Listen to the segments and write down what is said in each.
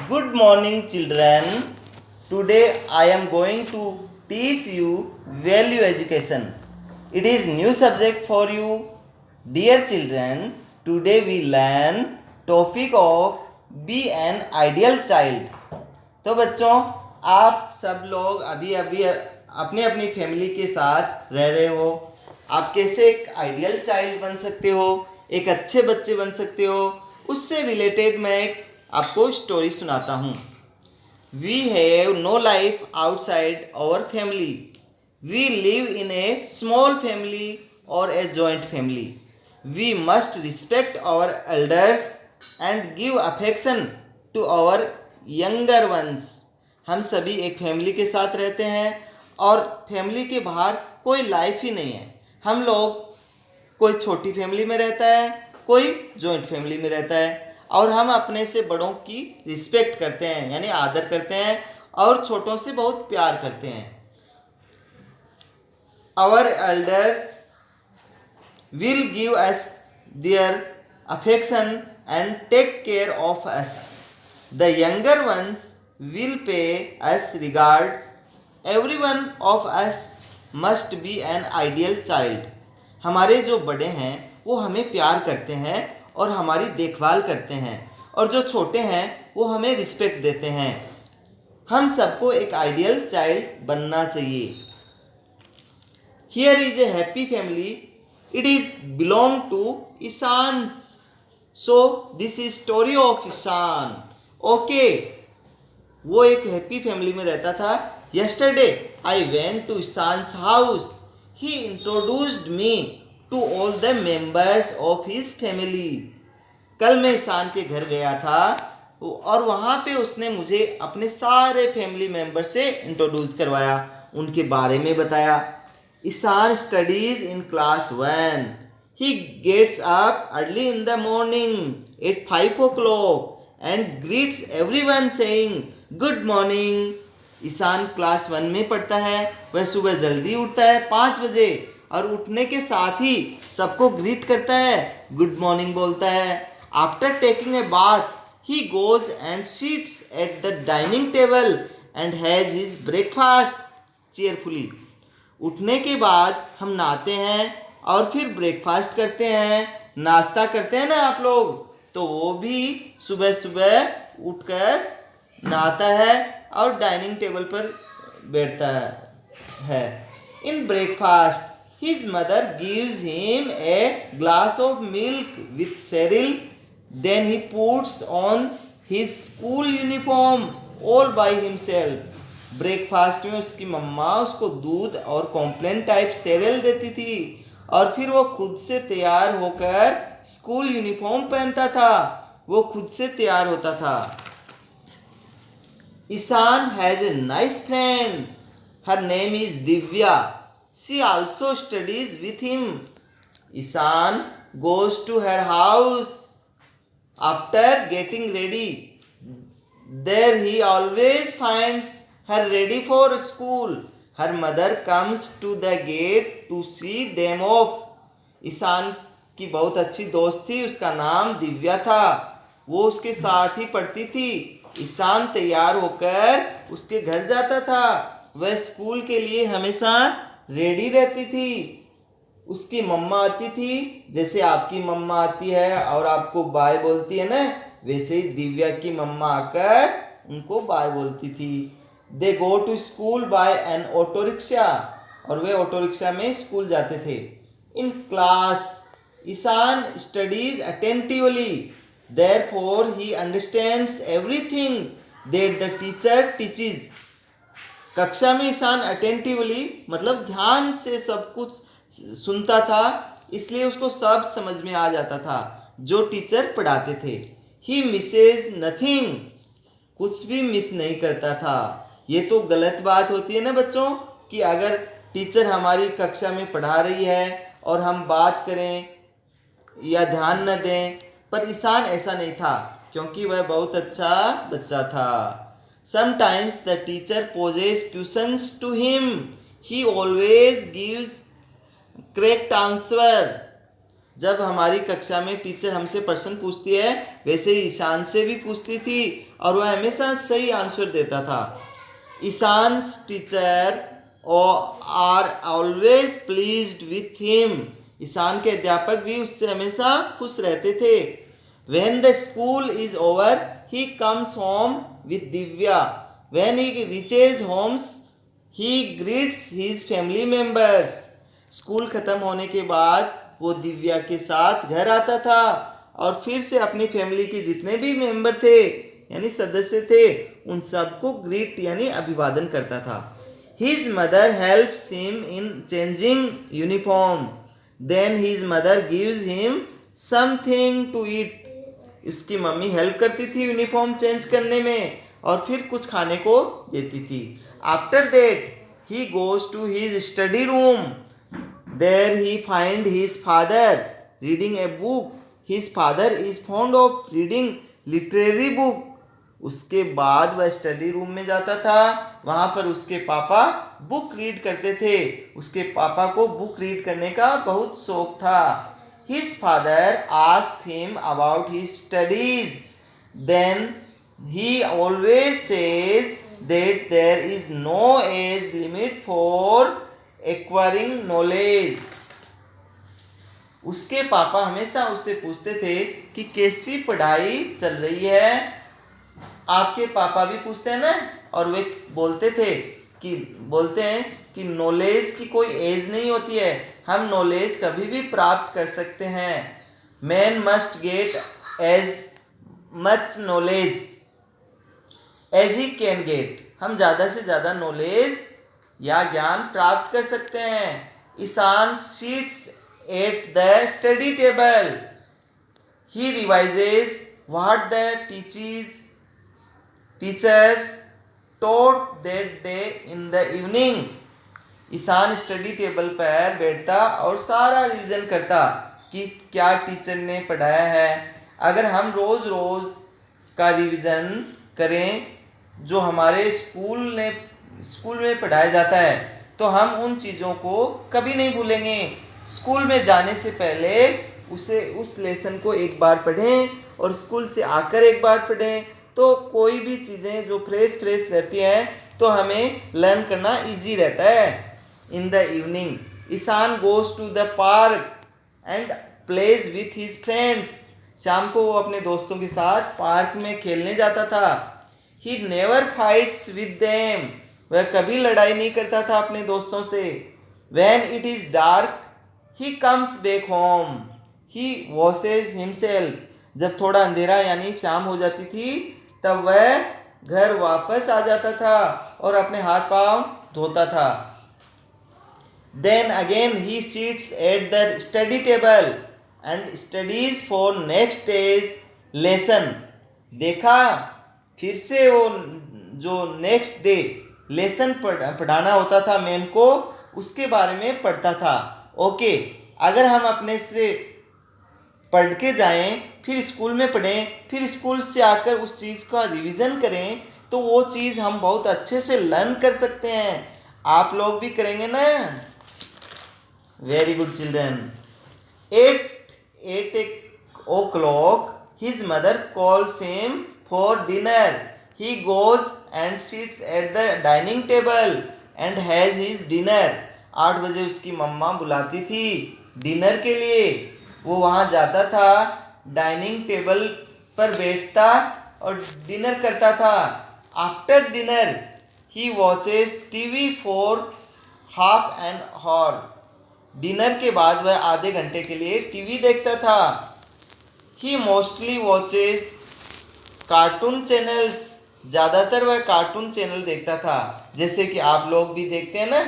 Good morning, children. Today I am going to teach you value education. It is new subject for you. Dear children, today we learn topic of be an ideal child. तो बच्चों, आप सब लोग अभी अभी अपने अपनी family के साथ रह रहे हो. आप कैसे एक आइडियल चाइल्ड बन सकते हो, एक अच्छे बच्चे बन सकते हो, उससे रिलेटेड मैं एक आपको स्टोरी सुनाता हूँ. We have no life outside our family. We live in a small family or a joint family. We must respect our elders and give affection to our younger ones. हम सभी एक family के साथ रहते हैं और फैमिली के बाहर कोई लाइफ ही नहीं है. हम लोग कोई छोटी फैमिली में रहता है, कोई जॉइंट फैमिली में रहता है और हम अपने से बड़ों की रिस्पेक्ट करते हैं, यानी आदर करते हैं और छोटों से बहुत प्यार करते हैं. Our elders will give us their affection and take care of us. The younger ones will pay us regard. Everyone of us must be an ideal child. हमारे जो बड़े हैं वो हमें प्यार करते हैं और हमारी देखभाल करते हैं और जो छोटे हैं वो हमें रिस्पेक्ट देते हैं. हम सबको एक आइडियल चाइल्ड बनना चाहिए. Here is a happy family. It is belong to Ishan. So this is story of Ishan. Okay. वो एक हैप्पी फैमिली में रहता था. Yesterday I went to Ishan's house. He introduced me to all the members of his family. कल मैं ईशान के घर गया था और वहाँ पे उसने मुझे अपने सारे फैमिली मेंबर से इंट्रोड्यूस करवाया, उनके बारे में बताया. Ishan studies in class 1. He gets up early in the morning at 5 o'clock and greets everyone saying good morning. Ishan class 1 में पढ़ता है. वह सुबह जल्दी उठता है 5 बजे और उठने के साथ ही सबको ग्रीट करता है, गुड मॉर्निंग बोलता है. After taking a bath he goes and seats at the dining table and has his breakfast cheerfully. उठने के बाद हम नहाते हैं और फिर ब्रेकफास्ट करते हैं, नाश्ता करते हैं ना आप लोग. तो वो भी सुबह सुबह उठकर नहाता है और डाइनिंग टेबल पर बैठता है. In breakfast his mother gives him a glass of milk with cereal. Then he puts on his school uniform all by himself. Breakfast में उसकी मम्मा उसको दूध और कॉम्प्लेन टाइप सेरियल देती थी और फिर वो खुद से तैयार होकर स्कूल यूनिफॉर्म पहनता था, वो खुद से तैयार होता था. Ishan has a nice friend. Her name is Divya. She also studies with him. Ishan goes to her house after getting ready. There he always finds her ready for school. Her mother comes to the gate to see them off. Ishan की बहुत अच्छी दोस्त थी, उसका नाम दिव्या था. वो उसके साथ ही पढ़ती थी. ईशान तैयार होकर उसके घर जाता था. वह स्कूल के लिए हमेशा रेडी रहती थी. उसकी मम्मा आती थी, जैसे आपकी मम्मा आती है और आपको बाय बोलती है ना, वैसे ही दिव्या की मम्मा आकर उनको बाय बोलती थी. They go to school by an auto rickshaw. और वे ऑटो रिक्शा में स्कूल जाते थे. In class Ishan studies attentively. Therefore he understands everything that the teacher teaches. कक्षा में ईशान अटेंटिवली मतलब ध्यान से सब कुछ सुनता था, इसलिए उसको सब समझ में आ जाता था जो टीचर पढ़ाते थे. He misses nothing. कुछ भी मिस नहीं करता था. ये तो गलत बात होती है ना बच्चों, कि अगर टीचर हमारी कक्षा में पढ़ा रही है और हम बात करें या ध्यान न दें. पर ईशान ऐसा नहीं था क्योंकि वह बहुत अच्छा बच्चा था. Sometimes the teacher poses questions to him. He always gives correct answer. जब हमारी कक्षा में टीचर हमसे प्रश्न पूछती है वैसे ही ईशान से भी पूछती थी और वह हमेशा सही आंसर देता था। Ishan's teacher are always pleased with him. Ishan के अध्यापक भी उससे हमेशा खुश रहते थे। When the school is over, he comes home with Divya. When he reaches home, he greets his family members. School खत्म होने के बाद वो दिव्या के साथ घर आता था और फिर से अपनी फैमिली के जितने भी मेंबर थे यानी सदस्य थे उन सबको ग्रीट यानी अभिवादन करता था। His mother helps him in changing uniform. Then his mother gives him something to eat. उसकी मम्मी हेल्प करती थी यूनिफॉर्म चेंज करने में और फिर कुछ खाने को देती थी। After that he goes to his study room. There he find his father reading a book. His father is fond of reading literary book. उसके बाद वह स्टडी रूम में जाता था। वहाँ पर उसके पापा बुक रीड करते थे। उसके पापा को बुक रीड करने का बहुत शौक था। His father asked him about his studies. Then he always says that there is no age limit for acquiring knowledge. उसके पापा हमेशा उससे पूछते थे कि कैसी पढ़ाई चल रही है। आपके पापा भी पूछते हैं ना, और वे बोलते हैं कि नॉलेज की कोई एज नहीं होती है, हम नॉलेज कभी भी प्राप्त कर सकते हैं। Man must get as much knowledge as he can get. हम ज़्यादा से ज़्यादा नॉलेज या ज्ञान प्राप्त कर सकते हैं। Ishan sits at the study table. He revises what the teachers taught that day in the evening. Ishan study table पर बैठता और सारा रिवीजन करता कि क्या टीचर ने पढ़ाया है। अगर हम रोज़ का रिवीजन करें जो हमारे स्कूल में पढ़ाया जाता है तो हम उन चीज़ों को कभी नहीं भूलेंगे। स्कूल में जाने से पहले उस लेसन को एक बार पढ़ें और स्कूल से आकर एक बार पढ़ें, तो कोई भी चीज़ें जो फ्रेश रहती हैं तो हमें लर्न करना इजी रहता है। In the evening Ishan goes to the park and plays with his friends. शाम को वो अपने दोस्तों के साथ पार्क में खेलने जाता था। He never fights with them. वह कभी लड़ाई नहीं करता था अपने दोस्तों से। When it is dark he comes back home. He washes himself. जब थोड़ा अंधेरा यानी शाम हो जाती थी तब वह घर वापस आ जाता था और अपने हाथ पांव धोता था। Then again he sits at the study table and studies for next day's lesson. देखा, फिर से वो जो नेक्स्ट डे लेसन पढ़ाना होता था मैम को, उसके बारे में पढ़ता था। ओके, अगर हम अपने से पढ़ के जाएं, फिर स्कूल में पढ़ें, फिर स्कूल से आकर उस चीज़ का रिवीजन करें तो वो चीज़ हम बहुत अच्छे से लर्न कर सकते हैं। आप लोग भी करेंगे ना? Very good children. 8 o'clock his mother calls him for dinner. He goes and sits at the dining table and has his dinner. 8 बजे उसकी मम्मा बुलाती थी डिनर के लिए। वो वहाँ जाता था, डाइनिंग टेबल पर बैठता और डिनर करता था। After dinner he watches TV for half an hour. Dinner के बाद वह आधे घंटे के लिए टीवी देखता था। ही मोस्टली वॉचेज कार्टून चैनल्स। ज़्यादातर वह कार्टून चैनल देखता था, जैसे कि आप लोग भी देखते हैं ना।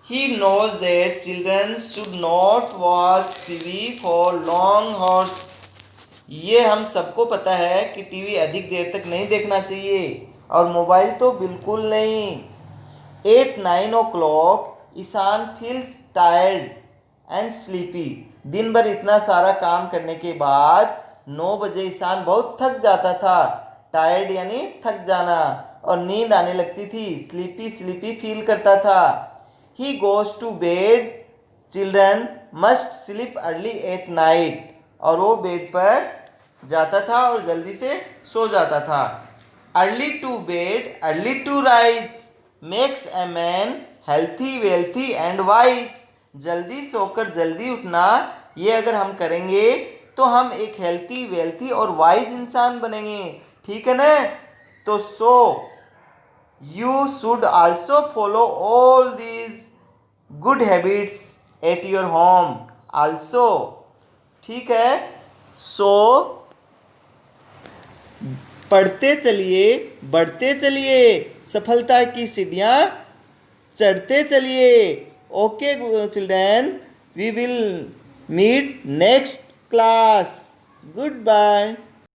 He knows that children should not watch TV for long hours. ये हम सबको पता है कि टीवी अधिक देर तक नहीं देखना चाहिए और मोबाइल तो बिल्कुल नहीं। 8-9 o'clock Ishan feels tired and sleepy. दिन भर इतना सारा काम करने के बाद 9 बजे ईशान बहुत थक जाता था। टायर्ड यानी थक जाना, और नींद आने लगती थी। स्लीपी फील करता था। He goes to bed children must sleep early at night, और वो बेड पर जाता था और जल्दी से सो जाता था। Early to bed early to rise makes a man healthy wealthy and wise. जल्दी सोकर जल्दी उठना, ये अगर हम करेंगे तो हम एक हेल्थी वेल्थी और वाइज इंसान बनेंगे, ठीक है ना। तो so you should also follow all these good habits at your home also, ठीक है। सो पढ़ते चलिए, बढ़ते चलिए, सफलता की सीढ़ियाँ चढ़ते चलिए। Okay children, we will meet next class. Good bye.